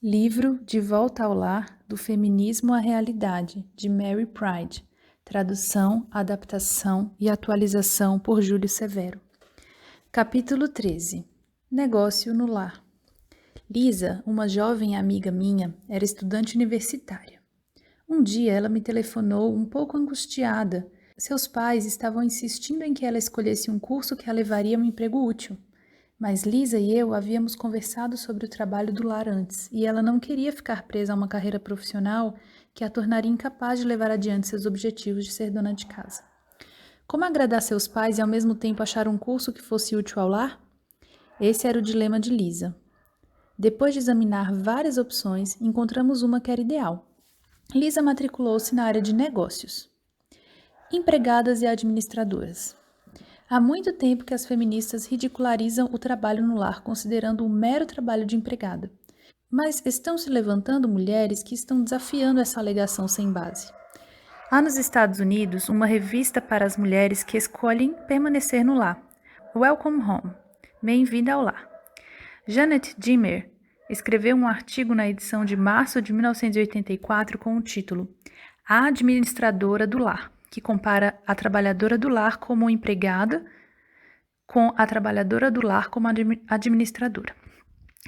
Livro De Volta ao Lar, do Feminismo à Realidade, de Mary Pride. Tradução, adaptação e atualização por Júlio Severo. Capítulo 13. Negócio no lar. Lisa, uma jovem amiga minha, era estudante universitária. Um dia ela me telefonou um pouco angustiada. Seus pais estavam insistindo em que ela escolhesse um curso que a levaria a um emprego útil. Mas Lisa e eu havíamos conversado sobre o trabalho do lar antes, e ela não queria ficar presa a uma carreira profissional que a tornaria incapaz de levar adiante seus objetivos de ser dona de casa. Como agradar seus pais e ao mesmo tempo achar um curso que fosse útil ao lar? Esse era o dilema de Lisa. Depois de examinar várias opções, encontramos uma que era ideal. Lisa matriculou-se na área de negócios. Empregadas e administradoras. Há muito tempo que as feministas ridicularizam o trabalho no lar, considerando um mero trabalho de empregada. Mas estão se levantando mulheres que estão desafiando essa alegação sem base. Há nos Estados Unidos uma revista para as mulheres que escolhem permanecer no lar, Welcome Home, Bem-vinda ao Lar. Janet Dimmer escreveu um artigo na edição de março de 1984 com o título A Administradora do Lar, que compara a trabalhadora do lar como empregada com a trabalhadora do lar como administradora.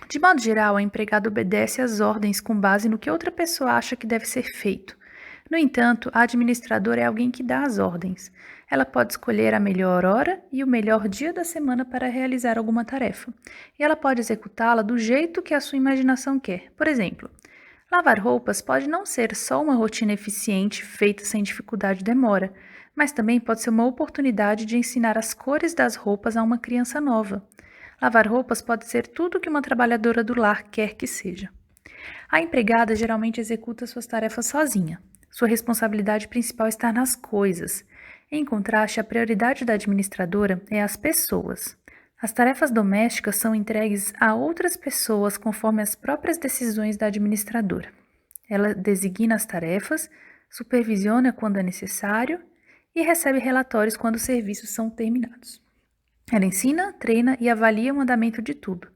De modo geral, a empregada obedece às ordens com base no que outra pessoa acha que deve ser feito. No entanto, a administradora é alguém que dá as ordens. Ela pode escolher a melhor hora e o melhor dia da semana para realizar alguma tarefa. E ela pode executá-la do jeito que a sua imaginação quer. Por exemplo, lavar roupas pode não ser só uma rotina eficiente feita sem dificuldade e demora, mas também pode ser uma oportunidade de ensinar as cores das roupas a uma criança nova. Lavar roupas pode ser tudo que uma trabalhadora do lar quer que seja. A empregada geralmente executa suas tarefas sozinha. Sua responsabilidade principal está nas coisas. Em contraste, a prioridade da administradora é as pessoas. As tarefas domésticas são entregues a outras pessoas conforme as próprias decisões da administradora. Ela designa as tarefas, supervisiona quando é necessário e recebe relatórios quando os serviços são terminados. Ela ensina, treina e avalia o andamento de tudo.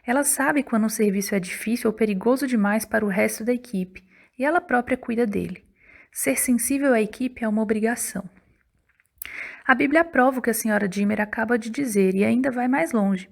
Ela sabe quando um serviço é difícil ou perigoso demais para o resto da equipe e ela própria cuida dele. Ser sensível à equipe é uma obrigação. A Bíblia aprova o que a senhora Dimmer acaba de dizer e ainda vai mais longe.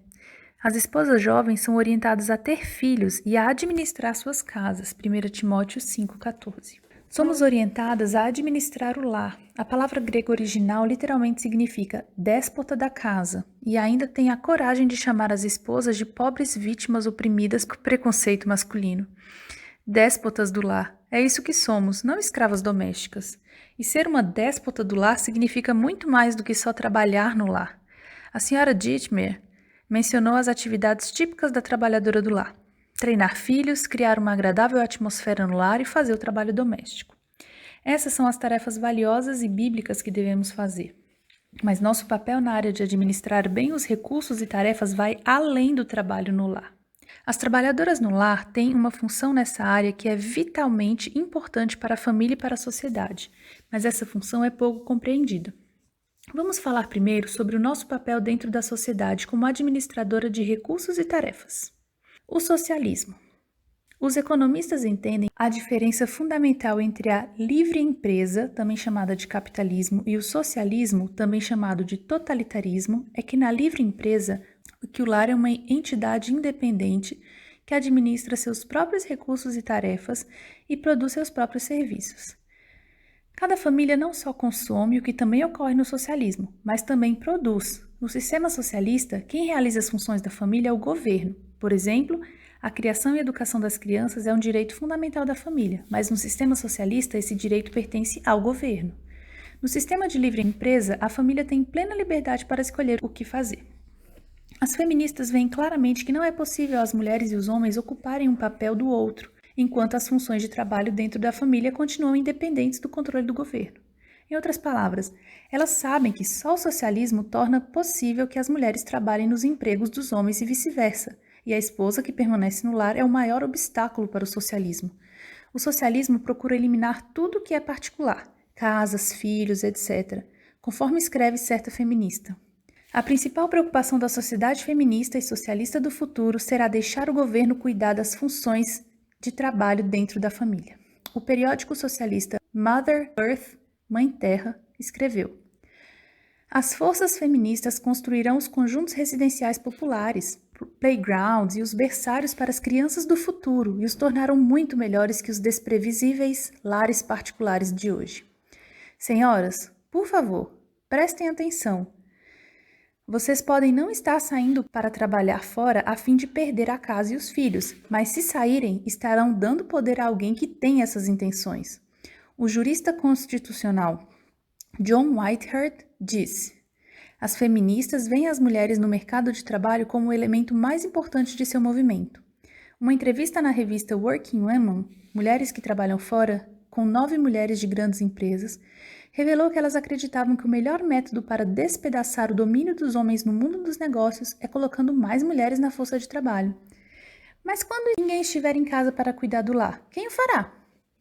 As esposas jovens são orientadas a ter filhos e a administrar suas casas. 1 Timóteo 5,14. Somos orientadas a administrar o lar. A palavra grega original literalmente significa déspota da casa e ainda tem a coragem de chamar as esposas de pobres vítimas oprimidas por preconceito masculino. Déspotas do lar. É isso que somos, não escravas domésticas. E ser uma déspota do lar significa muito mais do que só trabalhar no lar. A senhora Dittmer mencionou as atividades típicas da trabalhadora do lar. Treinar filhos, criar uma agradável atmosfera no lar e fazer o trabalho doméstico. Essas são as tarefas valiosas e bíblicas que devemos fazer. Mas nosso papel na área de administrar bem os recursos e tarefas vai além do trabalho no lar. As trabalhadoras no lar têm uma função nessa área que é vitalmente importante para a família e para a sociedade, mas essa função é pouco compreendida. Vamos falar primeiro sobre o nosso papel dentro da sociedade como administradora de recursos e tarefas. O socialismo. Os economistas entendem a diferença fundamental entre a livre empresa, também chamada de capitalismo, e o socialismo, também chamado de totalitarismo, é que na livre empresa, que o lar é uma entidade independente que administra seus próprios recursos e tarefas e produz seus próprios serviços. Cada família não só consome, o que também ocorre no socialismo, mas também produz. No sistema socialista, quem realiza as funções da família é o governo. Por exemplo, a criação e educação das crianças é um direito fundamental da família, mas no sistema socialista esse direito pertence ao governo. No sistema de livre empresa, a família tem plena liberdade para escolher o que fazer. As feministas veem claramente que não é possível as mulheres e os homens ocuparem um papel do outro, enquanto as funções de trabalho dentro da família continuam independentes do controle do governo. Em outras palavras, elas sabem que só o socialismo torna possível que as mulheres trabalhem nos empregos dos homens e vice-versa, e a esposa que permanece no lar é o maior obstáculo para o socialismo. O socialismo procura eliminar tudo que é particular, casas, filhos, etc., conforme escreve certa feminista. A principal preocupação da sociedade feminista e socialista do futuro será deixar o governo cuidar das funções de trabalho dentro da família. O periódico socialista Mother Earth, Mãe Terra, escreveu: as forças feministas construirão os conjuntos residenciais populares, playgrounds e os berçários para as crianças do futuro e os tornaram muito melhores que os desprevisíveis lares particulares de hoje. Senhoras, por favor, prestem atenção. Vocês podem não estar saindo para trabalhar fora a fim de perder a casa e os filhos, mas se saírem, estarão dando poder a alguém que tem essas intenções. O jurista constitucional John Whitehead disse: as feministas veem as mulheres no mercado de trabalho como o elemento mais importante de seu movimento. Uma entrevista na revista Working Women, Mulheres que Trabalham Fora, com 9 mulheres de grandes empresas, revelou que elas acreditavam que o melhor método para despedaçar o domínio dos homens no mundo dos negócios é colocando mais mulheres na força de trabalho. Mas quando ninguém estiver em casa para cuidar do lar, quem o fará?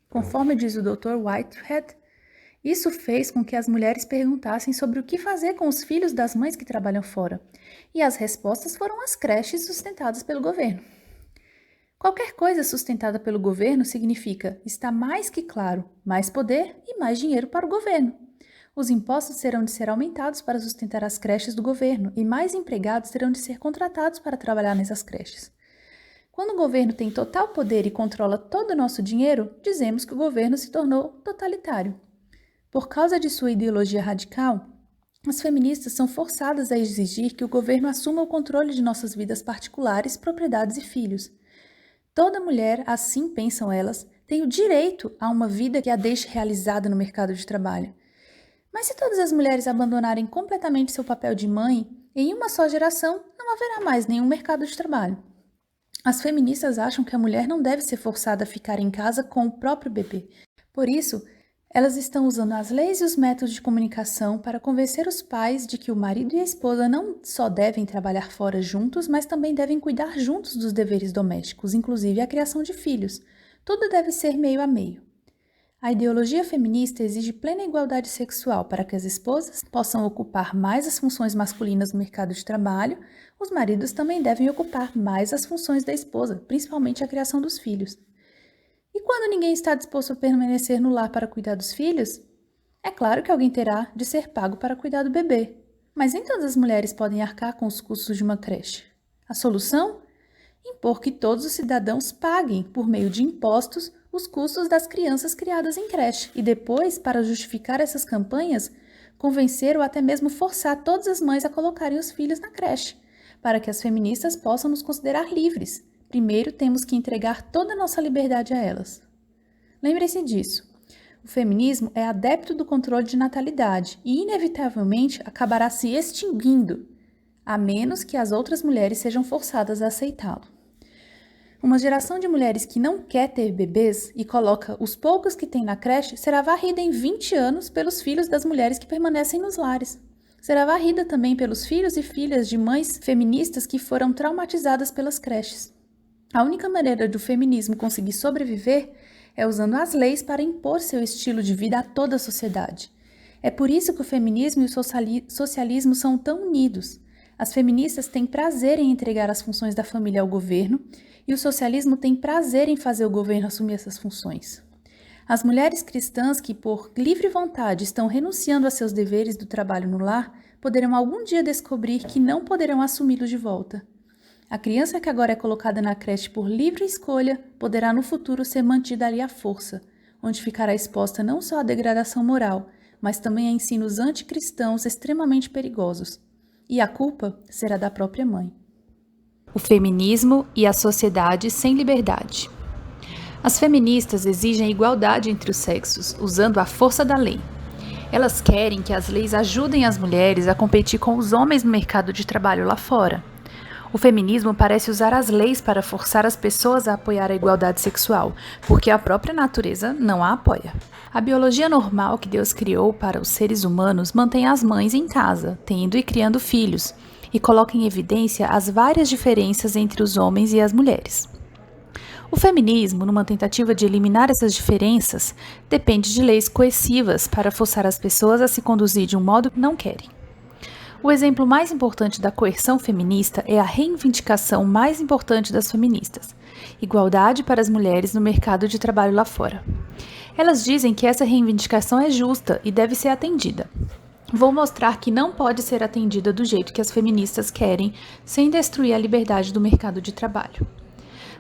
Conforme diz o Dr. Whitehead, isso fez com que as mulheres perguntassem sobre o que fazer com os filhos das mães que trabalham fora, e as respostas foram as creches sustentadas pelo governo. Qualquer coisa sustentada pelo governo significa, está mais que claro, mais poder e mais dinheiro para o governo. Os impostos terão de ser aumentados para sustentar as creches do governo e mais empregados terão de ser contratados para trabalhar nessas creches. Quando o governo tem total poder e controla todo o nosso dinheiro, dizemos que o governo se tornou totalitário. Por causa de sua ideologia radical, as feministas são forçadas a exigir que o governo assuma o controle de nossas vidas particulares, propriedades e filhos. Toda mulher, assim pensam elas, tem o direito a uma vida que a deixe realizada no mercado de trabalho. Mas se todas as mulheres abandonarem completamente seu papel de mãe, em uma só geração não haverá mais nenhum mercado de trabalho. As feministas acham que a mulher não deve ser forçada a ficar em casa com o próprio bebê. Por isso, elas estão usando as leis e os métodos de comunicação para convencer os pais de que o marido e a esposa não só devem trabalhar fora juntos, mas também devem cuidar juntos dos deveres domésticos, inclusive a criação de filhos. Tudo deve ser meio a meio. A ideologia feminista exige plena igualdade sexual para que as esposas possam ocupar mais as funções masculinas no mercado de trabalho. Os maridos também devem ocupar mais as funções da esposa, principalmente a criação dos filhos. E quando ninguém está disposto a permanecer no lar para cuidar dos filhos? É claro que alguém terá de ser pago para cuidar do bebê. Mas nem todas as mulheres podem arcar com os custos de uma creche. A solução? Impor que todos os cidadãos paguem, por meio de impostos, os custos das crianças criadas em creche. E depois, para justificar essas campanhas, convencer ou até mesmo forçar todas as mães a colocarem os filhos na creche, para que as feministas possam nos considerar livres. Primeiro, temos que entregar toda a nossa liberdade a elas. Lembre-se disso. O feminismo é adepto do controle de natalidade e, inevitavelmente, acabará se extinguindo, a menos que as outras mulheres sejam forçadas a aceitá-lo. Uma geração de mulheres que não quer ter bebês e coloca os poucos que tem na creche será varrida em 20 anos pelos filhos das mulheres que permanecem nos lares. Será varrida também pelos filhos e filhas de mães feministas que foram traumatizadas pelas creches. A única maneira do feminismo conseguir sobreviver é usando as leis para impor seu estilo de vida a toda a sociedade. É por isso que o feminismo e o socialismo são tão unidos. As feministas têm prazer em entregar as funções da família ao governo e o socialismo tem prazer em fazer o governo assumir essas funções. As mulheres cristãs que, por livre vontade, estão renunciando a seus deveres do trabalho no lar, poderão algum dia descobrir que não poderão assumi-los de volta. A criança que agora é colocada na creche por livre escolha poderá no futuro ser mantida ali à força, onde ficará exposta não só à degradação moral, mas também a ensinos anticristãos extremamente perigosos. E a culpa será da própria mãe. O feminismo e a sociedade sem liberdade. As feministas exigem igualdade entre os sexos, usando a força da lei. Elas querem que as leis ajudem as mulheres a competir com os homens no mercado de trabalho lá fora. O feminismo parece usar as leis para forçar as pessoas a apoiar a igualdade sexual, porque a própria natureza não a apoia. A biologia normal que Deus criou para os seres humanos mantém as mães em casa, tendo e criando filhos, e coloca em evidência as várias diferenças entre os homens e as mulheres. O feminismo, numa tentativa de eliminar essas diferenças, depende de leis coercivas para forçar as pessoas a se conduzir de um modo que não querem. O exemplo mais importante da coerção feminista é a reivindicação mais importante das feministas: igualdade para as mulheres no mercado de trabalho lá fora. Elas dizem que essa reivindicação é justa e deve ser atendida. Vou mostrar que não pode ser atendida do jeito que as feministas querem, sem destruir a liberdade do mercado de trabalho.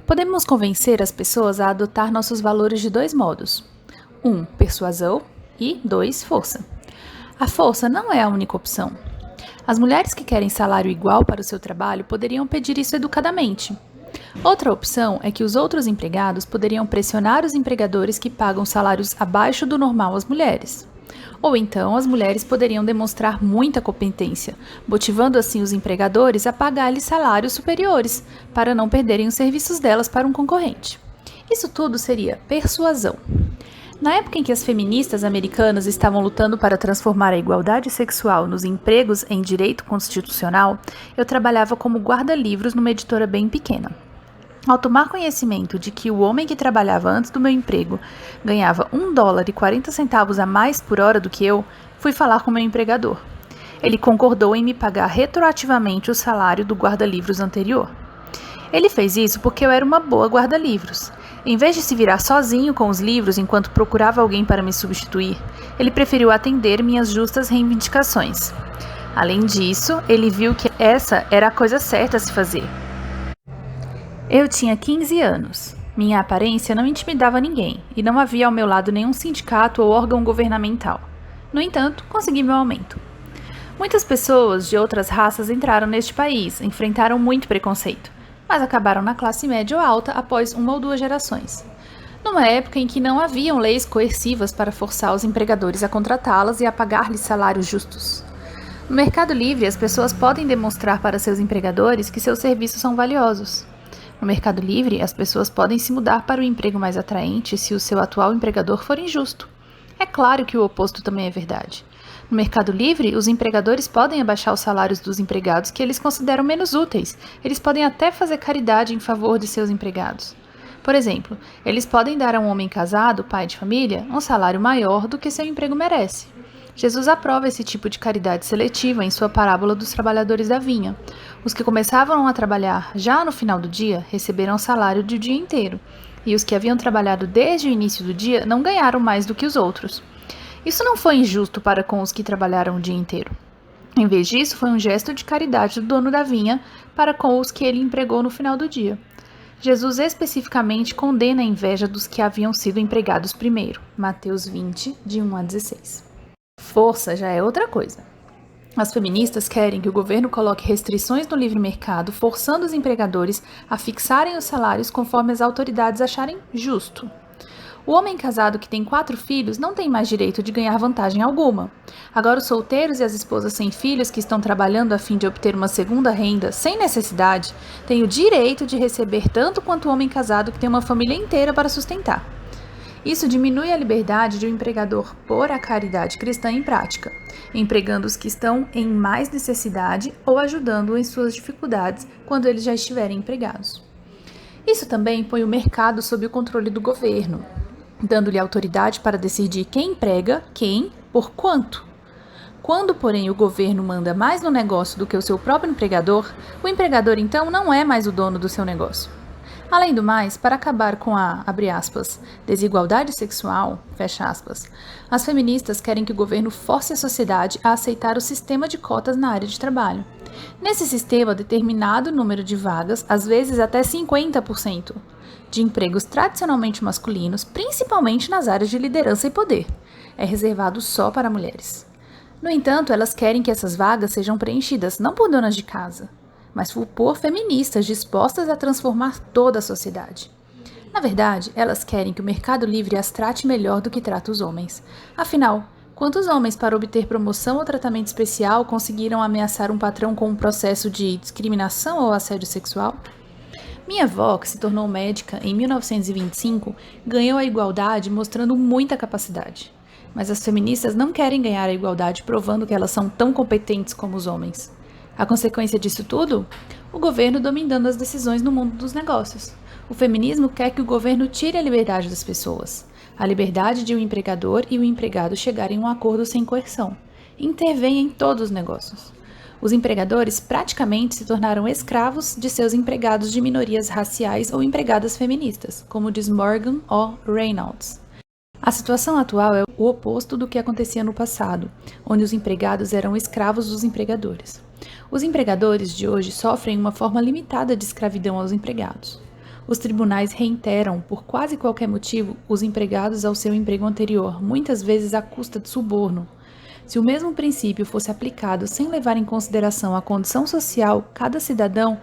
Podemos convencer as pessoas a adotar nossos valores de 2 modos. 1. Persuasão e 2. Força. A força não é a única opção. As mulheres que querem salário igual para o seu trabalho poderiam pedir isso educadamente. Outra opção é que os outros empregados poderiam pressionar os empregadores que pagam salários abaixo do normal às mulheres. Ou então as mulheres poderiam demonstrar muita competência, motivando assim os empregadores a pagar-lhes salários superiores, para não perderem os serviços delas para um concorrente. Isso tudo seria persuasão. Na época em que as feministas americanas estavam lutando para transformar a igualdade sexual nos empregos em direito constitucional, eu trabalhava como guarda-livros numa editora bem pequena. Ao tomar conhecimento de que o homem que trabalhava antes do meu emprego ganhava $1,40 a mais por hora do que eu, fui falar com meu empregador. Ele concordou em me pagar retroativamente o salário do guarda-livros anterior. Ele fez isso porque eu era uma boa guarda-livros. Em vez de se virar sozinho com os livros enquanto procurava alguém para me substituir, ele preferiu atender minhas justas reivindicações. Além disso, ele viu que essa era a coisa certa a se fazer. Eu tinha 15 anos. Minha aparência não intimidava ninguém e não havia ao meu lado nenhum sindicato ou órgão governamental. No entanto, consegui meu aumento. Muitas pessoas de outras raças entraram neste país, enfrentaram muito preconceito, mas acabaram na classe média ou alta após 1 ou 2 gerações. Numa época em que não haviam leis coercivas para forçar os empregadores a contratá-las e a pagar-lhes salários justos. No mercado livre, as pessoas podem demonstrar para seus empregadores que seus serviços são valiosos. No mercado livre, as pessoas podem se mudar para o emprego mais atraente se o seu atual empregador for injusto. É claro que o oposto também é verdade. No mercado livre, os empregadores podem abaixar os salários dos empregados que eles consideram menos úteis. Eles podem até fazer caridade em favor de seus empregados. Por exemplo, eles podem dar a um homem casado, pai de família, um salário maior do que seu emprego merece. Jesus aprova esse tipo de caridade seletiva em sua parábola dos trabalhadores da vinha. Os que começavam a trabalhar já no final do dia receberam salário do dia inteiro, e os que haviam trabalhado desde o início do dia não ganharam mais do que os outros. Isso não foi injusto para com os que trabalharam o dia inteiro. Em vez disso, foi um gesto de caridade do dono da vinha para com os que ele empregou no final do dia. Jesus especificamente condena a inveja dos que haviam sido empregados primeiro. Mateus 20, de 1 a 16. Força já é outra coisa. As feministas querem que o governo coloque restrições no livre mercado, forçando os empregadores a fixarem os salários conforme as autoridades acharem justo. O homem casado que tem 4 filhos não tem mais direito de ganhar vantagem alguma. Agora os solteiros e as esposas sem filhos que estão trabalhando a fim de obter uma segunda renda sem necessidade têm o direito de receber tanto quanto o homem casado que tem uma família inteira para sustentar. Isso diminui a liberdade de um empregador pôr a caridade cristã em prática, empregando os que estão em mais necessidade ou ajudando em suas dificuldades quando eles já estiverem empregados. Isso também põe o mercado sob o controle do governo, dando-lhe autoridade para decidir quem emprega, quem, por quanto. Quando, porém, o governo manda mais no negócio do que o seu próprio empregador, o empregador então não é mais o dono do seu negócio. Além do mais, para acabar com a, abre aspas, desigualdade sexual, fecha aspas, as feministas querem que o governo force a sociedade a aceitar o sistema de cotas na área de trabalho. Nesse sistema, determinado número de vagas, às vezes até 50%, de empregos tradicionalmente masculinos, principalmente nas áreas de liderança e poder, é reservado só para mulheres. No entanto, elas querem que essas vagas sejam preenchidas não por donas de casa, mas por feministas dispostas a transformar toda a sociedade. Na verdade, elas querem que o mercado livre as trate melhor do que trata os homens. Afinal, quantos homens, para obter promoção ou tratamento especial, conseguiram ameaçar um patrão com um processo de discriminação ou assédio sexual? Minha avó, que se tornou médica em 1925, ganhou a igualdade mostrando muita capacidade. Mas as feministas não querem ganhar a igualdade provando que elas são tão competentes como os homens. A consequência disso tudo? O governo dominando as decisões no mundo dos negócios. O feminismo quer que o governo tire a liberdade das pessoas, a liberdade de o empregador e o empregado chegarem a um acordo sem coerção. Intervém em todos os negócios. Os empregadores praticamente se tornaram escravos de seus empregados de minorias raciais ou empregadas feministas, como diz Morgan O. Reynolds. A situação atual é o oposto do que acontecia no passado, onde os empregados eram escravos dos empregadores. Os empregadores de hoje sofrem uma forma limitada de escravidão aos empregados. Os tribunais reiteram, por quase qualquer motivo, os empregados ao seu emprego anterior, muitas vezes à custa de suborno. Se o mesmo princípio fosse aplicado sem levar em consideração a condição social, cada cidadão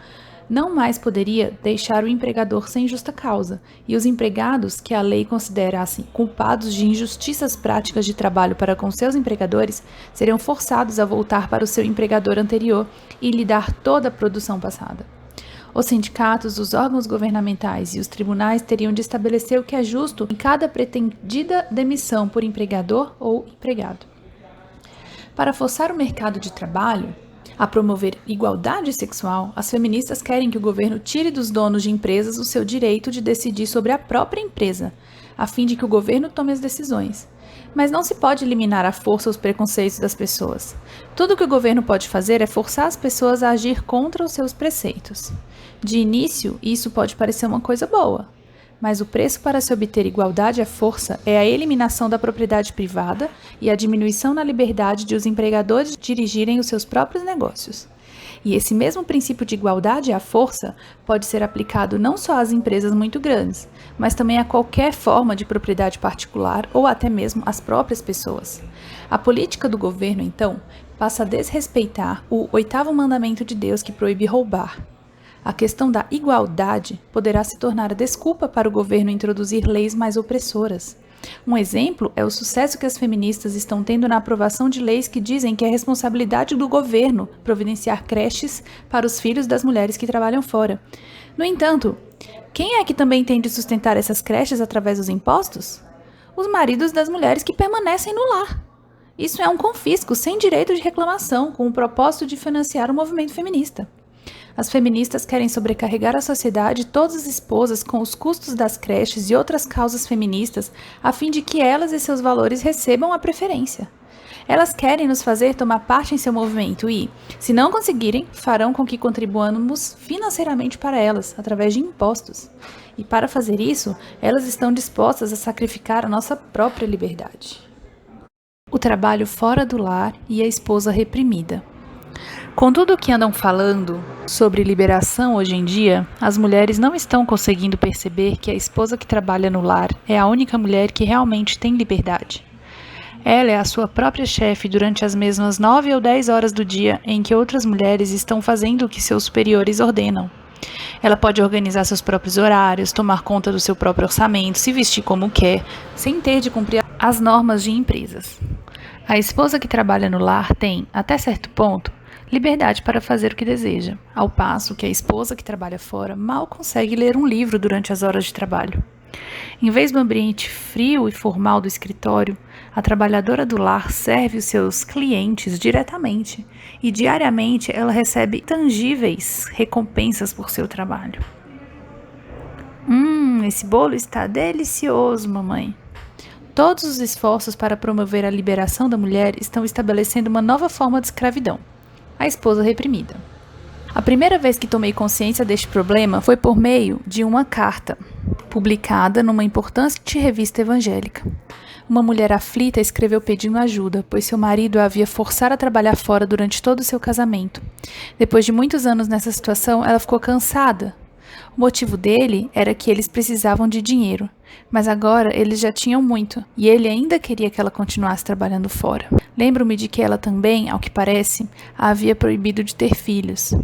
não mais poderia deixar o empregador sem justa causa, e os empregados, que a lei considera assim culpados de injustiças práticas de trabalho para com seus empregadores, seriam forçados a voltar para o seu empregador anterior e lhe dar toda a produção passada. Os sindicatos, os órgãos governamentais e os tribunais teriam de estabelecer o que é justo em cada pretendida demissão por empregador ou empregado. Para forçar o mercado de trabalho a promover igualdade sexual, as feministas querem que o governo tire dos donos de empresas o seu direito de decidir sobre a própria empresa, a fim de que o governo tome as decisões. Mas não se pode eliminar à força os preconceitos das pessoas. Tudo o que o governo pode fazer é forçar as pessoas a agir contra os seus preceitos. De início, isso pode parecer uma coisa boa, mas o preço para se obter igualdade à força é a eliminação da propriedade privada e a diminuição na liberdade de os empregadores dirigirem os seus próprios negócios. E esse mesmo princípio de igualdade à força pode ser aplicado não só às empresas muito grandes, mas também a qualquer forma de propriedade particular ou até mesmo às próprias pessoas. A política do governo, então, passa a desrespeitar o 8º mandamento de Deus que proíbe roubar. A questão da igualdade poderá se tornar a desculpa para o governo introduzir leis mais opressoras. Um exemplo é o sucesso que as feministas estão tendo na aprovação de leis que dizem que é responsabilidade do governo providenciar creches para os filhos das mulheres que trabalham fora. No entanto, quem é que também tem de sustentar essas creches através dos impostos? Os maridos das mulheres que permanecem no lar. Isso é um confisco sem direito de reclamação, com o propósito de financiar o movimento feminista. As feministas querem sobrecarregar a sociedade e todas as esposas com os custos das creches e outras causas feministas, a fim de que elas e seus valores recebam a preferência. Elas querem nos fazer tomar parte em seu movimento e, se não conseguirem, farão com que contribuamos financeiramente para elas, através de impostos. E para fazer isso, elas estão dispostas a sacrificar a nossa própria liberdade. O trabalho fora do lar e a esposa reprimida. Com tudo o que andam falando sobre liberação hoje em dia, as mulheres não estão conseguindo perceber que a esposa que trabalha no lar é a única mulher que realmente tem liberdade. Ela é a sua própria chefe durante as mesmas 9 ou 10 horas do dia em que outras mulheres estão fazendo o que seus superiores ordenam. Ela pode organizar seus próprios horários, tomar conta do seu próprio orçamento, se vestir como quer, sem ter de cumprir as normas de empresas. A esposa que trabalha no lar tem, até certo ponto, liberdade para fazer o que deseja, ao passo que a esposa que trabalha fora mal consegue ler um livro durante as horas de trabalho. Em vez do ambiente frio e formal do escritório, a trabalhadora do lar serve os seus clientes diretamente e diariamente ela recebe tangíveis recompensas por seu trabalho. Esse bolo está delicioso, mamãe. Todos os esforços para promover a liberação da mulher estão estabelecendo uma nova forma de escravidão. A esposa reprimida. A primeira vez que tomei consciência deste problema foi por meio de uma carta, publicada numa importante revista evangélica. Uma mulher aflita escreveu pedindo ajuda, pois seu marido a havia forçado a trabalhar fora durante todo o seu casamento. Depois de muitos anos nessa situação, ela ficou cansada. O motivo dele era que eles precisavam de dinheiro, mas agora eles já tinham muito, e ele ainda queria que ela continuasse trabalhando fora. Lembro-me de que ela também, ao que parece, a havia proibido de ter filhos.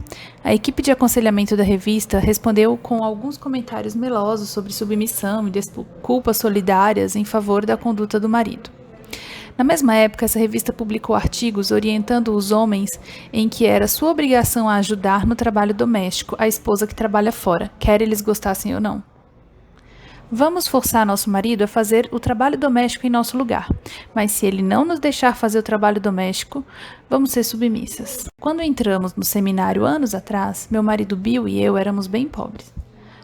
A equipe de aconselhamento da revista respondeu com alguns comentários melosos sobre submissão e desculpas solidárias em favor da conduta do marido. Na mesma época, essa revista publicou artigos orientando os homens em que era sua obrigação a ajudar no trabalho doméstico a esposa que trabalha fora, quer eles gostassem ou não. Vamos forçar nosso marido a fazer o trabalho doméstico em nosso lugar, mas se ele não nos deixar fazer o trabalho doméstico, vamos ser submissas. Quando entramos no seminário anos atrás, meu marido Bill e eu éramos bem pobres.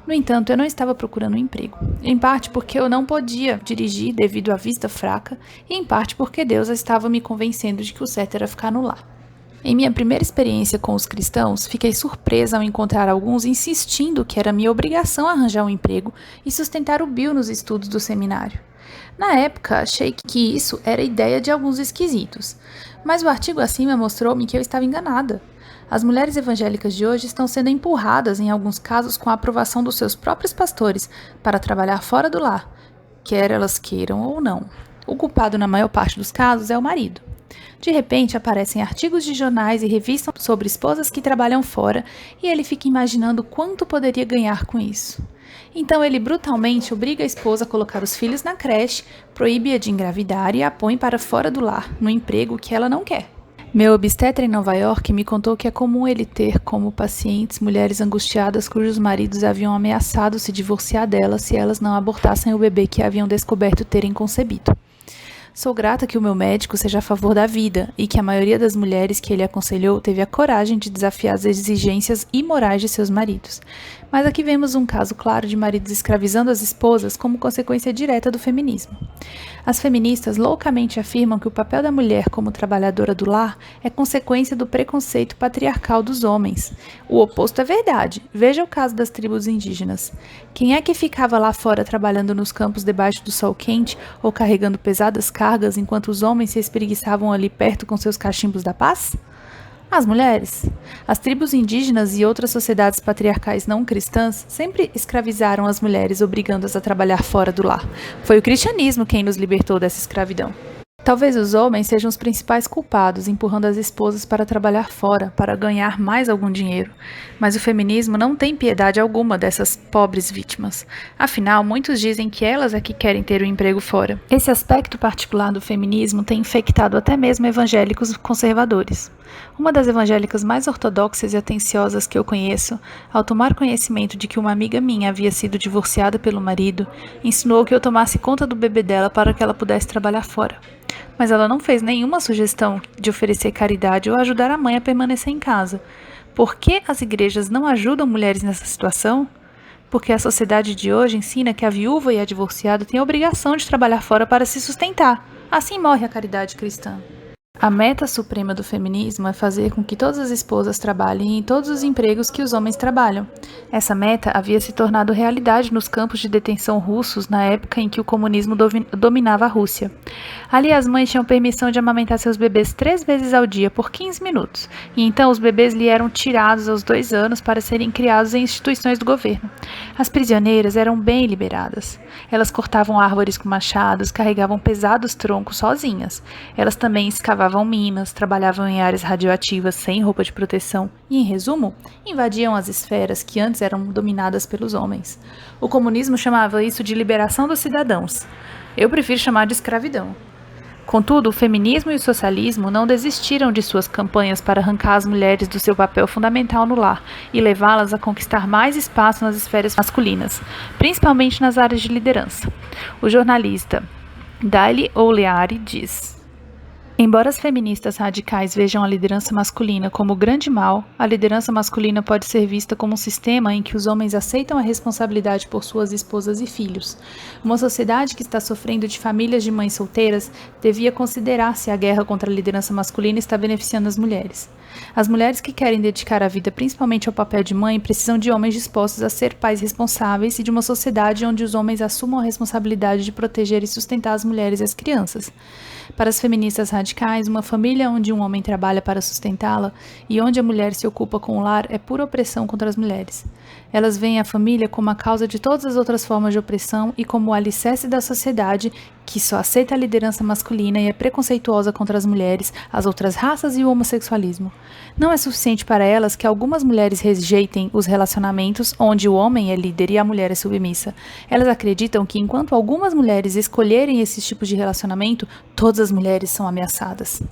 No entanto, eu não estava procurando um emprego, em parte porque eu não podia dirigir devido à vista fraca e em parte porque Deus estava me convencendo de que o certo era ficar no lar. Em minha primeira experiência com os cristãos, fiquei surpresa ao encontrar alguns insistindo que era minha obrigação arranjar um emprego e sustentar o Bill nos estudos do seminário. Na época, achei que isso era ideia de alguns esquisitos, mas o artigo acima mostrou-me que eu estava enganada. As mulheres evangélicas de hoje estão sendo empurradas, em alguns casos com a aprovação dos seus próprios pastores, para trabalhar fora do lar, quer elas queiram ou não. O culpado, na maior parte dos casos, é o marido. De repente, aparecem artigos de jornais e revistas sobre esposas que trabalham fora e ele fica imaginando quanto poderia ganhar com isso. Então ele brutalmente obriga a esposa a colocar os filhos na creche, proíbe-a de engravidar e a põe para fora do lar, no emprego que ela não quer. Meu obstetra em Nova York me contou que é comum ele ter como pacientes mulheres angustiadas cujos maridos haviam ameaçado se divorciar delas se elas não abortassem o bebê que haviam descoberto terem concebido. Sou grata que o meu médico seja a favor da vida e que a maioria das mulheres que ele aconselhou teve a coragem de desafiar as exigências imorais de seus maridos. Mas aqui vemos um caso claro de maridos escravizando as esposas como consequência direta do feminismo. As feministas loucamente afirmam que o papel da mulher como trabalhadora do lar é consequência do preconceito patriarcal dos homens. O oposto é verdade. Veja o caso das tribos indígenas. Quem é que ficava lá fora trabalhando nos campos debaixo do sol quente ou carregando pesadas cargas enquanto os homens se espreguiçavam ali perto com seus cachimbos da paz? As mulheres. As tribos indígenas e outras sociedades patriarcais não cristãs sempre escravizaram as mulheres, obrigando-as a trabalhar fora do lar. Foi o cristianismo quem nos libertou dessa escravidão. Talvez os homens sejam os principais culpados, empurrando as esposas para trabalhar fora, para ganhar mais algum dinheiro. Mas o feminismo não tem piedade alguma dessas pobres vítimas. Afinal, muitos dizem que elas é que querem ter um emprego fora. Esse aspecto particular do feminismo tem infectado até mesmo evangélicos conservadores. Uma das evangélicas mais ortodoxas e atenciosas que eu conheço, ao tomar conhecimento de que uma amiga minha havia sido divorciada pelo marido, insinuou que eu tomasse conta do bebê dela para que ela pudesse trabalhar fora. Mas ela não fez nenhuma sugestão de oferecer caridade ou ajudar a mãe a permanecer em casa. Por que as igrejas não ajudam mulheres nessa situação? Porque a sociedade de hoje ensina que a viúva e a divorciada têm a obrigação de trabalhar fora para se sustentar. Assim morre a caridade cristã. A meta suprema do feminismo é fazer com que todas as esposas trabalhem em todos os empregos que os homens trabalham. Essa meta havia se tornado realidade nos campos de detenção russos na época em que o comunismo dominava a Rússia. Ali as mães tinham permissão de amamentar seus bebês 3 vezes ao dia por 15 minutos, e então os bebês lhe eram tirados aos 2 anos para serem criados em instituições do governo. As prisioneiras eram bem liberadas. Elas cortavam árvores com machados, carregavam pesados troncos sozinhas. Elas também escavavam minas, trabalhavam em áreas radioativas sem roupa de proteção e, em resumo, invadiam as esferas que antes eram dominadas pelos homens. O comunismo chamava isso de liberação dos cidadãos. Eu prefiro chamar de escravidão. Contudo, o feminismo e o socialismo não desistiram de suas campanhas para arrancar as mulheres do seu papel fundamental no lar e levá-las a conquistar mais espaço nas esferas masculinas, principalmente nas áreas de liderança. O jornalista Daily O'Leary diz: embora as feministas radicais vejam a liderança masculina como o grande mal, a liderança masculina pode ser vista como um sistema em que os homens aceitam a responsabilidade por suas esposas e filhos. Uma sociedade que está sofrendo de famílias de mães solteiras devia considerar se a guerra contra a liderança masculina está beneficiando as mulheres. As mulheres que querem dedicar a vida principalmente ao papel de mãe precisam de homens dispostos a ser pais responsáveis e de uma sociedade onde os homens assumam a responsabilidade de proteger e sustentar as mulheres e as crianças. Para as feministas radicais, uma família onde um homem trabalha para sustentá-la e onde a mulher se ocupa com o lar é pura opressão contra as mulheres. Elas veem a família como a causa de todas as outras formas de opressão e como o alicerce da sociedade que só aceita a liderança masculina e é preconceituosa contra as mulheres, as outras raças e o homossexualismo. Não é suficiente para elas que algumas mulheres rejeitem os relacionamentos onde o homem é líder e a mulher é submissa. Elas acreditam que enquanto algumas mulheres escolherem esses tipos de relacionamento, todas as mulheres são ameaçadas.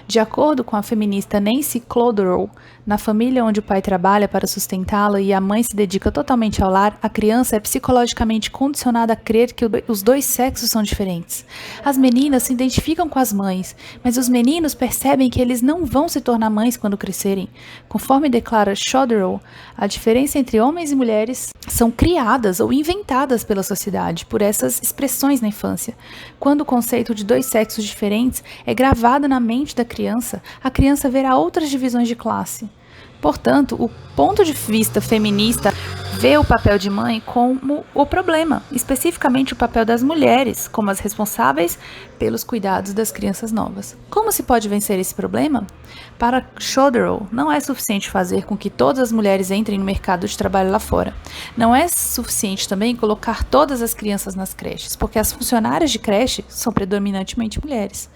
De acordo com a feminista Nancy Cloderow, na família onde o pai trabalha para sustentá-la e a mãe se dedica totalmente ao lar, a criança é psicologicamente condicionada a crer que os dois sexos são diferentes. As meninas se identificam com as mães, mas os meninos percebem que eles não vão se tornar mães quando crescerem. Conforme declara Cloderow, a diferença entre homens e mulheres são criadas ou inventadas pela sociedade por essas expressões na infância, quando o conceito de dois sexos diferentes é gravado na mente da criança a criança verá outras divisões de classe. Portanto, o ponto de vista feminista vê o papel de mãe como o problema, especificamente o papel das mulheres como as responsáveis pelos cuidados das crianças novas. Como se pode vencer esse problema? Para Chodorow, não é suficiente fazer com que todas as mulheres entrem no mercado de trabalho lá fora. Não é suficiente também colocar todas as crianças nas creches, porque as funcionárias de creche são predominantemente mulheres.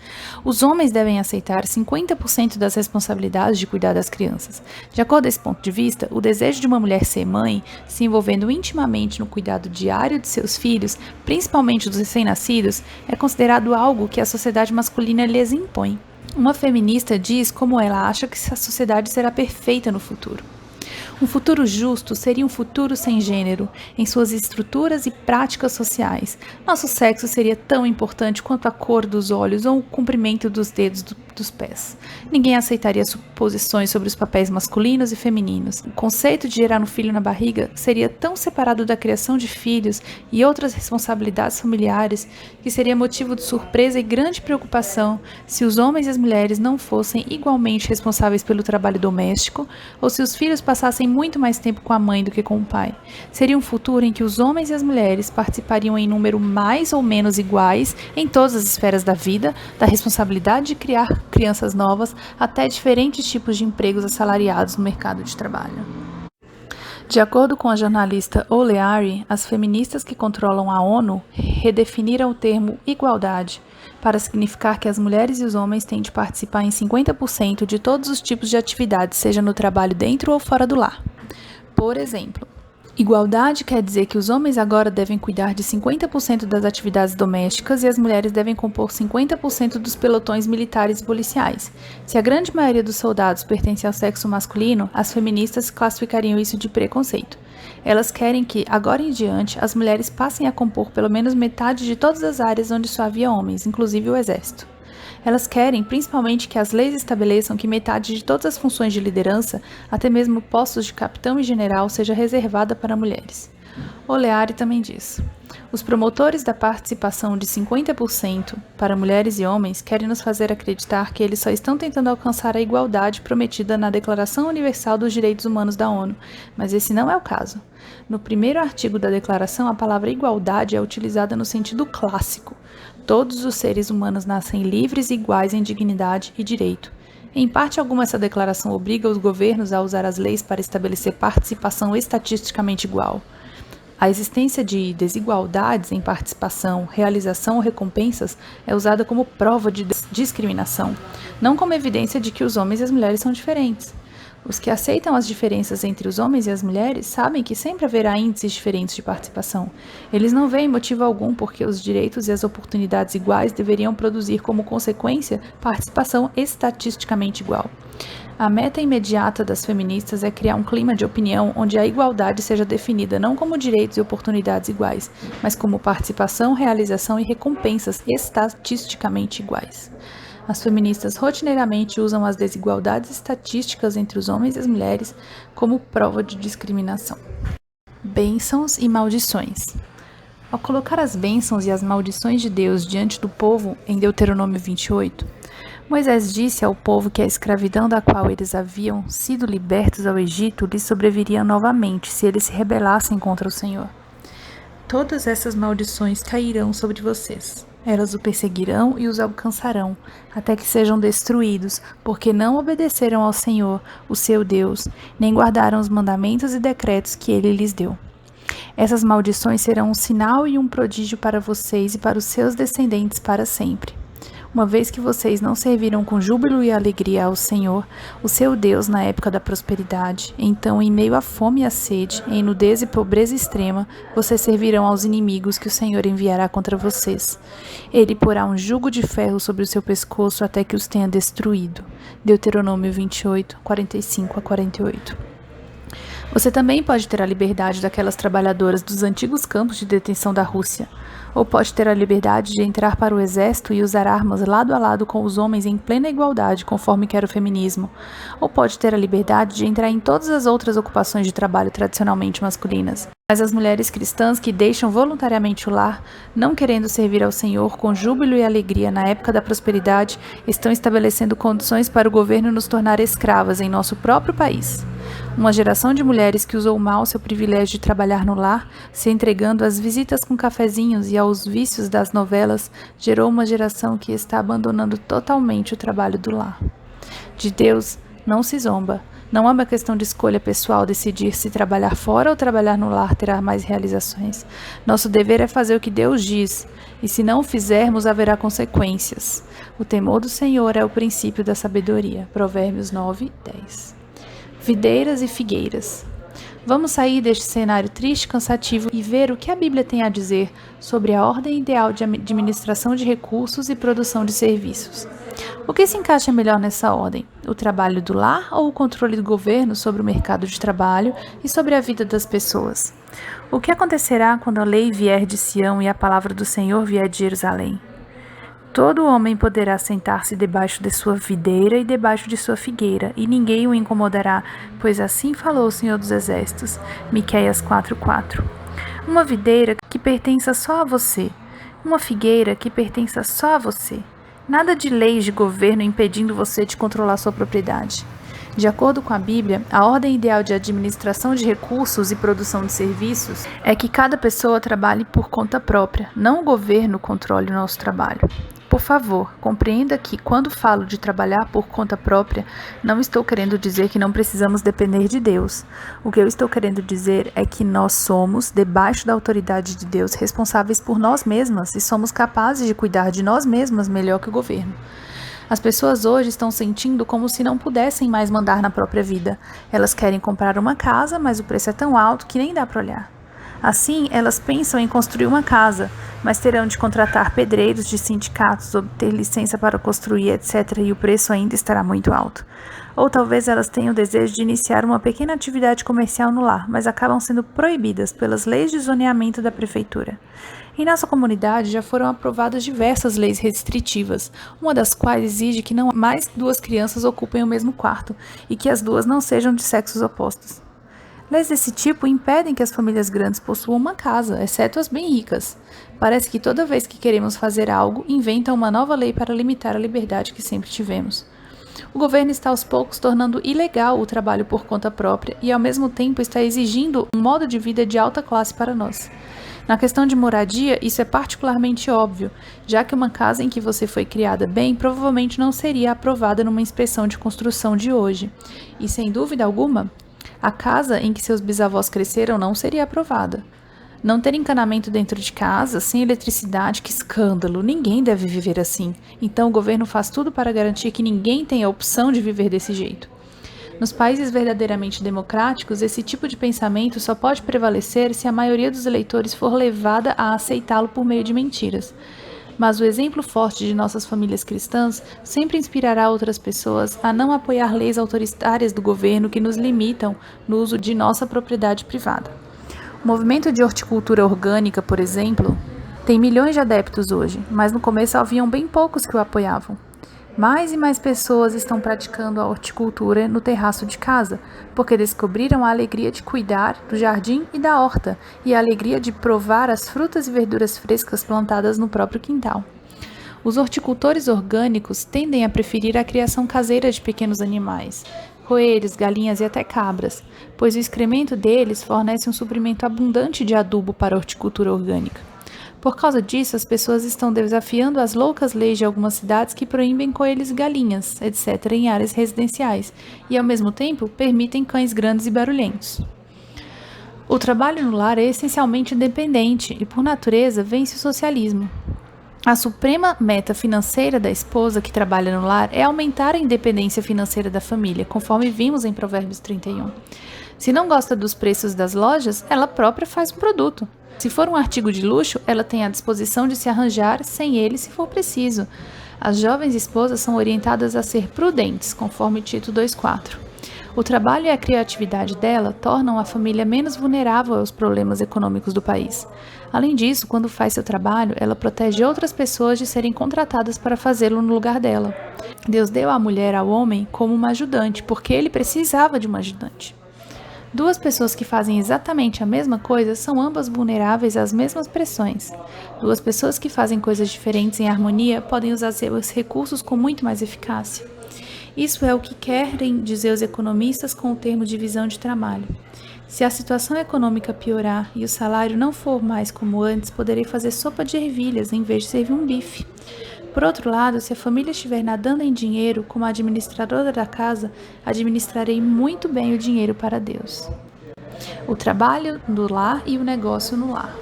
Os homens devem aceitar 50% das responsabilidades de cuidar das crianças. De acordo com esse ponto de vista, o desejo de uma mulher ser mãe, se envolvendo intimamente no cuidado diário de seus filhos, principalmente dos recém-nascidos, é considerado algo que a sociedade masculina lhes impõe. Uma feminista diz como ela acha que a sociedade será perfeita no futuro. Um futuro justo seria um futuro sem gênero, em suas estruturas e práticas sociais. Nosso sexo seria tão importante quanto a cor dos olhos ou o comprimento dos dedos dos pés. Ninguém aceitaria suposições sobre os papéis masculinos e femininos. O conceito de gerar um filho na barriga seria tão separado da criação de filhos e outras responsabilidades familiares que seria motivo de surpresa e grande preocupação se os homens e as mulheres não fossem igualmente responsáveis pelo trabalho doméstico ou se os filhos passassem muito mais tempo com a mãe do que com o pai. Seria um futuro em que os homens e as mulheres participariam em número mais ou menos iguais em todas as esferas da vida, da responsabilidade de criar crianças novas até diferentes tipos de empregos assalariados no mercado de trabalho. De acordo com a jornalista O'Leary, as feministas que controlam a ONU redefiniram o termo igualdade para significar que as mulheres e os homens têm de participar em 50% de todos os tipos de atividades, seja no trabalho dentro ou fora do lar. Por exemplo, igualdade quer dizer que os homens agora devem cuidar de 50% das atividades domésticas e as mulheres devem compor 50% dos pelotões militares e policiais. Se a grande maioria dos soldados pertence ao sexo masculino, as feministas classificariam isso de preconceito. Elas querem que, agora em diante, as mulheres passem a compor pelo menos metade de todas as áreas onde só havia homens, inclusive o exército. Elas querem, principalmente, que as leis estabeleçam que metade de todas as funções de liderança, até mesmo postos de capitão e general, seja reservada para mulheres. O'Leary também diz: os promotores da participação de 50% para mulheres e homens querem nos fazer acreditar que eles só estão tentando alcançar a igualdade prometida na Declaração Universal dos Direitos Humanos da ONU, mas esse não é o caso. No primeiro artigo da declaração, a palavra igualdade é utilizada no sentido clássico. Todos os seres humanos nascem livres e iguais em dignidade e direito. Em parte alguma, essa declaração obriga os governos a usar as leis para estabelecer participação estatisticamente igual. A existência de desigualdades em participação, realização ou recompensas é usada como prova de discriminação, não como evidência de que os homens e as mulheres são diferentes. Os que aceitam as diferenças entre os homens e as mulheres sabem que sempre haverá índices diferentes de participação. Eles não veem motivo algum porque os direitos e as oportunidades iguais deveriam produzir como consequência participação estatisticamente igual. A meta imediata das feministas é criar um clima de opinião onde a igualdade seja definida não como direitos e oportunidades iguais, mas como participação, realização e recompensas estatisticamente iguais. As feministas rotineiramente usam as desigualdades estatísticas entre os homens e as mulheres como prova de discriminação. Bênçãos e maldições. Ao colocar as bênçãos e as maldições de Deus diante do povo em Deuteronômio 28, Moisés disse ao povo que a escravidão da qual eles haviam sido libertos ao Egito lhes sobreviria novamente se eles se rebelassem contra o Senhor. Todas essas maldições cairão sobre vocês. Elas o perseguirão e os alcançarão, até que sejam destruídos, porque não obedeceram ao Senhor, o seu Deus, nem guardaram os mandamentos e decretos que ele lhes deu. Essas maldições serão um sinal e um prodígio para vocês e para os seus descendentes para sempre. Uma vez que vocês não serviram com júbilo e alegria ao Senhor, o seu Deus, na época da prosperidade, então, em meio à fome e à sede, em nudez e pobreza extrema, vocês servirão aos inimigos que o Senhor enviará contra vocês. Ele porá um jugo de ferro sobre o seu pescoço até que os tenha destruído. Deuteronômio 28, 45 a 48. Você também pode ter a liberdade daquelas trabalhadoras dos antigos campos de detenção da Rússia, ou pode ter a liberdade de entrar para o exército e usar armas lado a lado com os homens em plena igualdade, conforme quer o feminismo, ou pode ter a liberdade de entrar em todas as outras ocupações de trabalho tradicionalmente masculinas. Mas as mulheres cristãs que deixam voluntariamente o lar, não querendo servir ao Senhor com júbilo e alegria na época da prosperidade, estão estabelecendo condições para o governo nos tornar escravas em nosso próprio país. Uma geração de mulheres que usou mal seu privilégio de trabalhar no lar, se entregando às visitas com cafezinhos e aos vícios das novelas, gerou uma geração que está abandonando totalmente o trabalho do lar. De Deus não se zomba. Não é uma questão de escolha pessoal decidir se trabalhar fora ou trabalhar no lar terá mais realizações. Nosso dever é fazer o que Deus diz, e se não o fizermos, haverá consequências. O temor do Senhor é o princípio da sabedoria. Provérbios 9, 10. Videiras e figueiras. Vamos sair deste cenário triste e cansativo e ver o que a Bíblia tem a dizer sobre a ordem ideal de administração de recursos e produção de serviços. O que se encaixa melhor nessa ordem? O trabalho do lar ou o controle do governo sobre o mercado de trabalho e sobre a vida das pessoas? O que acontecerá quando a lei vier de Sião e a palavra do Senhor vier de Jerusalém? Todo homem poderá sentar-se debaixo de sua videira e debaixo de sua figueira, e ninguém o incomodará, pois assim falou o Senhor dos Exércitos. Miqueias 4:4. Uma videira que pertença só a você. Uma figueira que pertença só a você. Nada de leis de governo impedindo você de controlar sua propriedade. De acordo com a Bíblia, a ordem ideal de administração de recursos e produção de serviços é que cada pessoa trabalhe por conta própria, não o governo controle o nosso trabalho. Por favor, compreenda que, quando falo de trabalhar por conta própria, não estou querendo dizer que não precisamos depender de Deus. O que eu estou querendo dizer é que nós somos, debaixo da autoridade de Deus, responsáveis por nós mesmas e somos capazes de cuidar de nós mesmas melhor que o governo. As pessoas hoje estão sentindo como se não pudessem mais mandar na própria vida. Elas querem comprar uma casa, mas o preço é tão alto que nem dá para olhar. Assim, elas pensam em construir uma casa, mas terão de contratar pedreiros de sindicatos, obter licença para construir, etc., e o preço ainda estará muito alto. Ou talvez elas tenham o desejo de iniciar uma pequena atividade comercial no lar, mas acabam sendo proibidas pelas leis de zoneamento da prefeitura. Em nossa comunidade já foram aprovadas diversas leis restritivas, uma das quais exige que não mais 2 crianças ocupem o mesmo quarto e que as 2 não sejam de sexos opostos. Leis desse tipo impedem que as famílias grandes possuam uma casa, exceto as bem ricas. Parece que toda vez que queremos fazer algo, inventam uma nova lei para limitar a liberdade que sempre tivemos. O governo está aos poucos tornando ilegal o trabalho por conta própria e, ao mesmo tempo, está exigindo um modo de vida de alta classe para nós. Na questão de moradia, isso é particularmente óbvio, já que uma casa em que você foi criada bem provavelmente não seria aprovada numa inspeção de construção de hoje. E, sem dúvida alguma, a casa em que seus bisavós cresceram não seria aprovada. Não ter encanamento dentro de casa, sem eletricidade, que escândalo! Ninguém deve viver assim. Então o governo faz tudo para garantir que ninguém tenha a opção de viver desse jeito. Nos países verdadeiramente democráticos, esse tipo de pensamento só pode prevalecer se a maioria dos eleitores for levada a aceitá-lo por meio de mentiras. Mas o exemplo forte de nossas famílias cristãs sempre inspirará outras pessoas a não apoiar leis autoritárias do governo que nos limitam no uso de nossa propriedade privada. O movimento de horticultura orgânica, por exemplo, tem milhões de adeptos hoje, mas no começo haviam bem poucos que o apoiavam. Mais e mais pessoas estão praticando a horticultura no terraço de casa, porque descobriram a alegria de cuidar do jardim e da horta, e a alegria de provar as frutas e verduras frescas plantadas no próprio quintal. Os horticultores orgânicos tendem a preferir a criação caseira de pequenos animais, coelhos, galinhas e até cabras, pois o excremento deles fornece um suprimento abundante de adubo para a horticultura orgânica. Por causa disso, as pessoas estão desafiando as loucas leis de algumas cidades que proíbem coelhos e galinhas, etc., em áreas residenciais, e ao mesmo tempo permitem cães grandes e barulhentos. O trabalho no lar é essencialmente independente e, por natureza, vence o socialismo. A suprema meta financeira da esposa que trabalha no lar é aumentar a independência financeira da família, conforme vimos em Provérbios 31. Se não gosta dos preços das lojas, ela própria faz um produto. Se for um artigo de luxo, ela tem a disposição de se arranjar sem ele se for preciso. As jovens esposas são orientadas a ser prudentes, conforme Tito 2,4. O trabalho e a criatividade dela tornam a família menos vulnerável aos problemas econômicos do país. Além disso, quando faz seu trabalho, ela protege outras pessoas de serem contratadas para fazê-lo no lugar dela. Deus deu a mulher ao homem como uma ajudante, porque ele precisava de uma ajudante. Duas pessoas que fazem exatamente a mesma coisa são ambas vulneráveis às mesmas pressões. Duas pessoas que fazem coisas diferentes em harmonia podem usar seus recursos com muito mais eficácia. Isso é o que querem dizer os economistas com o termo divisão de trabalho. Se a situação econômica piorar e o salário não for mais como antes, poderei fazer sopa de ervilhas em vez de servir um bife. Por outro lado, se a família estiver nadando em dinheiro, como administradora da casa, administrarei muito bem o dinheiro para Deus. O trabalho no lar e o negócio no lar.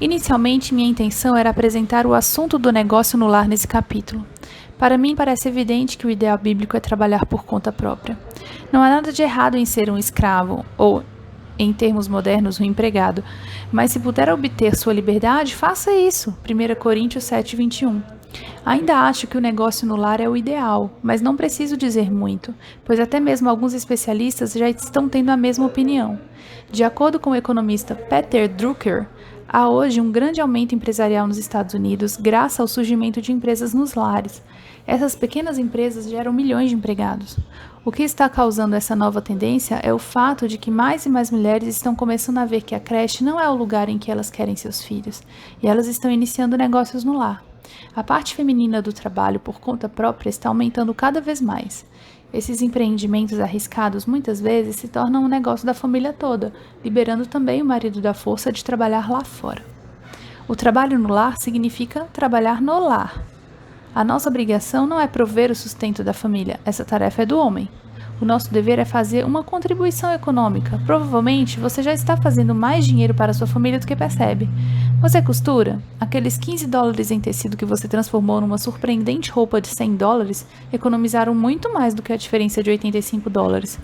Inicialmente, minha intenção era apresentar o assunto do negócio no lar nesse capítulo. Para mim, parece evidente que o ideal bíblico é trabalhar por conta própria. Não há nada de errado em ser um escravo, ou, em termos modernos, um empregado. Mas se puder obter sua liberdade, faça isso. 1 Coríntios 7:21. Ainda acho que o negócio no lar é o ideal, mas não preciso dizer muito, pois até mesmo alguns especialistas já estão tendo a mesma opinião. De acordo com o economista Peter Drucker, há hoje um grande aumento empresarial nos Estados Unidos graças ao surgimento de empresas nos lares. Essas pequenas empresas geram milhões de empregados. O que está causando essa nova tendência é o fato de que mais e mais mulheres estão começando a ver que a creche não é o lugar em que elas querem seus filhos, e elas estão iniciando negócios no lar. A parte feminina do trabalho por conta própria está aumentando cada vez mais. Esses empreendimentos arriscados muitas vezes se tornam um negócio da família toda, liberando também o marido da força de trabalhar lá fora. O trabalho no lar significa trabalhar no lar. A nossa obrigação não é prover o sustento da família, essa tarefa é do homem. O nosso dever é fazer uma contribuição econômica. Provavelmente você já está fazendo mais dinheiro para a sua família do que percebe. Você costura? Aqueles $15 em tecido que você transformou numa surpreendente roupa de $100 economizaram muito mais do que a diferença de $85.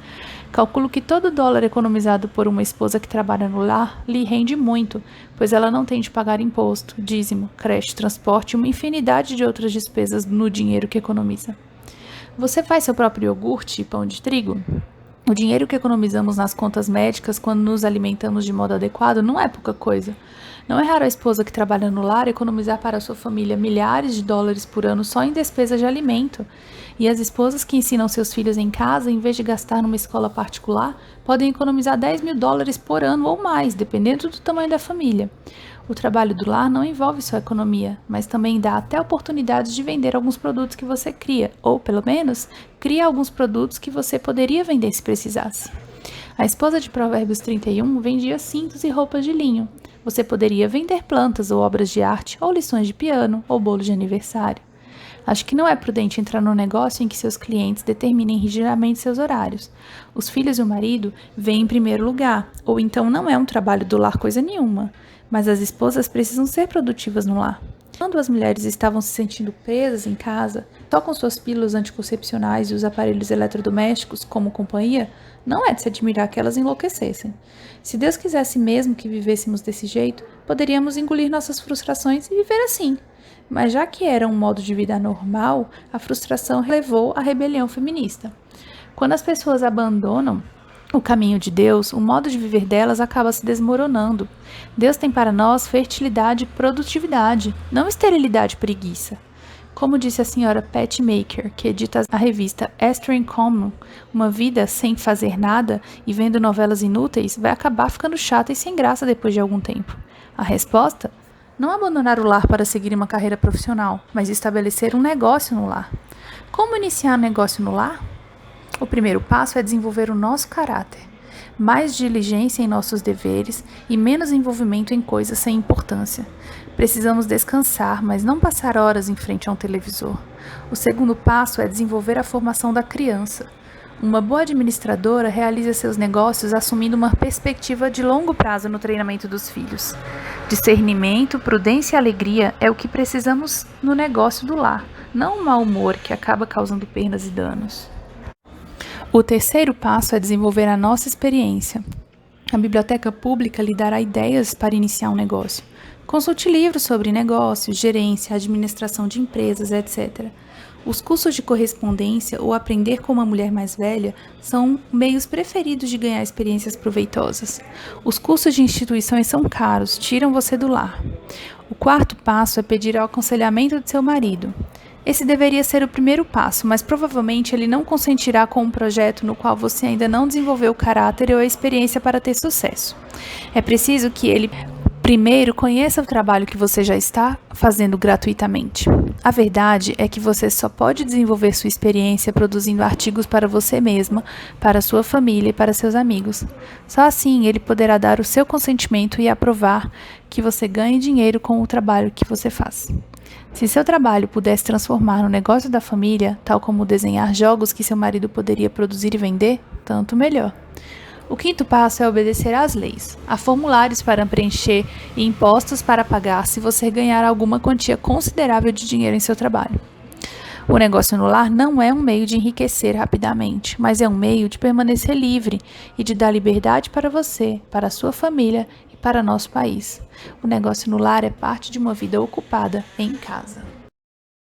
Calculo que todo dólar economizado por uma esposa que trabalha no lar lhe rende muito, pois ela não tem de pagar imposto, dízimo, creche, transporte e uma infinidade de outras despesas no dinheiro que economiza. Você faz seu próprio iogurte e pão de trigo? O dinheiro que economizamos nas contas médicas quando nos alimentamos de modo adequado não é pouca coisa. Não é raro a esposa que trabalha no lar economizar para a sua família milhares de dólares por ano só em despesa de alimento. E as esposas que ensinam seus filhos em casa, em vez de gastar numa escola particular, podem economizar $10.000 por ano ou mais, dependendo do tamanho da família. O trabalho do lar não envolve só economia, mas também dá até oportunidades de vender alguns produtos que você cria, ou, pelo menos, cria alguns produtos que você poderia vender se precisasse. A esposa de Provérbios 31 vendia cintos e roupas de linho. Você poderia vender plantas ou obras de arte, ou lições de piano, ou bolo de aniversário. Acho que não é prudente entrar num negócio em que seus clientes determinem rigidamente seus horários. Os filhos e o marido vêm em primeiro lugar, ou então não é um trabalho do lar coisa nenhuma. Mas as esposas precisam ser produtivas no lar. Quando as mulheres estavam se sentindo presas em casa, só com suas pílulas anticoncepcionais e os aparelhos eletrodomésticos como companhia, não é de se admirar que elas enlouquecessem. Se Deus quisesse mesmo que vivêssemos desse jeito, poderíamos engolir nossas frustrações e viver assim. Mas já que era um modo de vida normal, a frustração levou à rebelião feminista. Quando as pessoas abandonam o caminho de Deus, o modo de viver delas acaba se desmoronando. Deus tem para nós fertilidade e produtividade, não esterilidade e preguiça. Como disse a senhora Patty Maker, que edita a revista Extra Income, uma vida sem fazer nada e vendo novelas inúteis vai acabar ficando chata e sem graça depois de algum tempo. A resposta? Não abandonar o lar para seguir uma carreira profissional, mas estabelecer um negócio no lar. Como iniciar um negócio no lar? O primeiro passo é desenvolver o nosso caráter, mais diligência em nossos deveres e menos envolvimento em coisas sem importância. Precisamos descansar, mas não passar horas em frente a um televisor. O segundo passo é desenvolver a formação da criança. Uma boa administradora realiza seus negócios assumindo uma perspectiva de longo prazo no treinamento dos filhos. Discernimento, prudência e alegria é o que precisamos no negócio do lar, não o mau humor que acaba causando perdas e danos. O terceiro passo é desenvolver a nossa experiência. A biblioteca pública lhe dará ideias para iniciar um negócio. Consulte livros sobre negócios, gerência, administração de empresas, etc. Os cursos de correspondência ou aprender com uma mulher mais velha são meios preferidos de ganhar experiências proveitosas. Os cursos de instituições são caros, tiram você do lar. O quarto passo é pedir o aconselhamento de seu marido. Esse deveria ser o primeiro passo, mas provavelmente ele não consentirá com um projeto no qual você ainda não desenvolveu o caráter ou a experiência para ter sucesso. É preciso que ele primeiro conheça o trabalho que você já está fazendo gratuitamente. A verdade é que você só pode desenvolver sua experiência produzindo artigos para você mesma, para sua família e para seus amigos. Só assim ele poderá dar o seu consentimento e aprovar que você ganhe dinheiro com o trabalho que você faz. Se seu trabalho pudesse transformar no negócio da família, tal como desenhar jogos que seu marido poderia produzir e vender, tanto melhor. O quinto passo é obedecer às leis. Há formulários para preencher e impostos para pagar se você ganhar alguma quantia considerável de dinheiro em seu trabalho. O negócio no lar não é um meio de enriquecer rapidamente, mas é um meio de permanecer livre e de dar liberdade para você, para a sua família e para nosso país. O negócio no lar é parte de uma vida ocupada em casa.